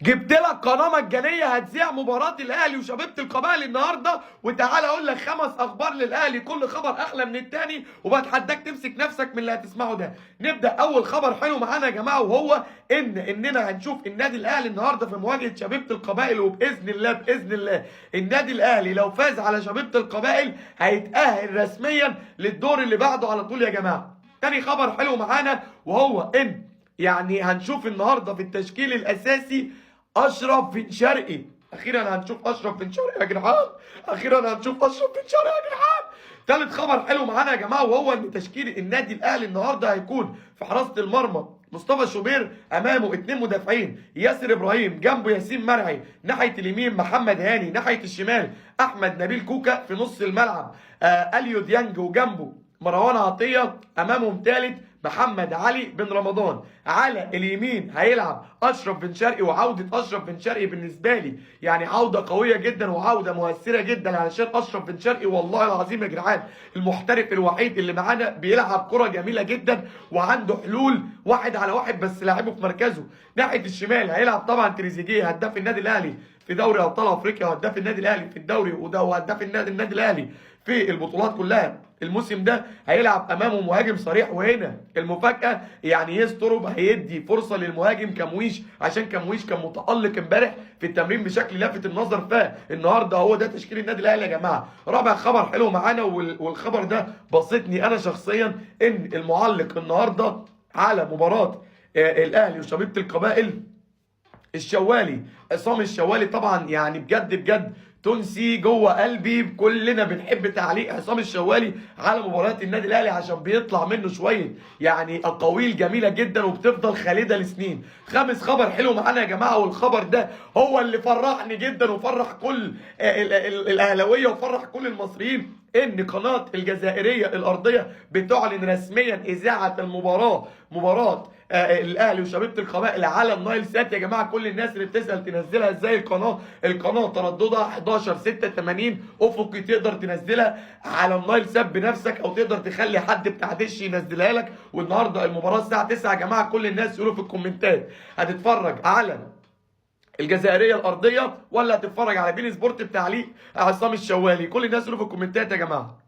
جبت لك قناه مجانيه هتذيع مباراه الاهلي وشبيبه القبائل النهارده، وتعالى اقول لك 5 اخبار للاهلي، كل خبر احلى من التاني، وبتحداك تمسك نفسك من اللي هتسمعه ده. نبدا اول خبر حلو معانا يا جماعه، وهو اننا هنشوف النادي الاهلي النهارده في مواجهه شبيبه القبائل، وباذن الله باذن الله النادي الاهلي لو فاز على شبيبه القبائل هيتاهل رسميا للدور اللي بعده على طول يا جماعه. تاني خبر حلو معانا وهو ان هنشوف النهارده في التشكيل الاساسي اشرف بن شرقي. اخيرا هنشوف اشرف بن شرقي يا جدعان، اخيرا هنشوف اشرف بن شرقي يا جدعان. ثالث خبر حلو معانا يا جماعه وهو ان تشكيل النادي الاهلي النهارده هيكون في حراسه المرمى مصطفى شوبير، امامه 2 مدافعين، ياسر ابراهيم جنبه ياسين مرعي، ناحيه اليمين محمد هاني، ناحيه الشمال احمد نبيل كوكا، في نص الملعب اليو ديانج وجنبه مروان عطيه، امامهم ثالث محمد علي بن رمضان. على اليمين هيلعب اشرف بن شرقي، وعوده اشرف بن شرقي بالنسبه لي عوده قويه جدا وعوده مؤثره جدا، علشان اشرف بن شرقي والله العظيم يا جدعان المحترف الوحيد اللي معانا بيلعب كره جميله جدا وعنده حلول 1 على 1، بس لاعبه في مركزه. ناحيه الشمال هيلعب طبعا تريزيجيه، هداف النادي الاهلي في دوري ابطال افريقيا، وهداف النادي الاهلي في الدوري، وهداف النادي الاهلي في البطولات كلها الموسم ده. هيلعب امامه مهاجم صريح، وهنا المفاجاه يسترب هيدي فرصه للمهاجم كمويش، عشان كمويش كان متالق امبارح في التمرين بشكل لافت النظر، فالنهارده هو ده تشكيل النادي الاهلي يا جماعه. رابع خبر حلو معانا والخبر ده بسطني انا شخصيا، ان المعلق النهارده على مباراه الاهلي وشبيبه القبائل الشوالي، عصام الشوالي، طبعا بجد بجد تونسي جوه قلبي، كلنا بنحب تعليق عصام الشوالي على مباريات النادي الاهلي، عشان بيطلع منه شويه اقاويل جميله جدا وبتفضل خالده لسنين. خامس خبر حلو معانا يا جماعه، والخبر ده هو اللي فرحني جدا وفرح كل الاهلاويه وفرح كل المصريين، ان قناه الجزائريه الارضيه بتعلن رسميا اذاعه مباراه الاهلي وشبيبه القبائل على النايل سات. يا جماعه كل الناس اللي بتسال تنزلها ازاي القناه ترددها 1186 افقي، تقدر تنزلها على النايل سات بنفسك، او تقدر تخلي حد بتاع دش ينزلها لك. والنهارده المباراه الساعه 9 يا جماعه، كل الناس يقولوا في الكومنتات هتتفرج على الجزائريه الارضيه ولا هتتفرج على بين سبورت بتعليق عصام الشوالي. كل الناس يقولوا في الكومنتات يا جماعه.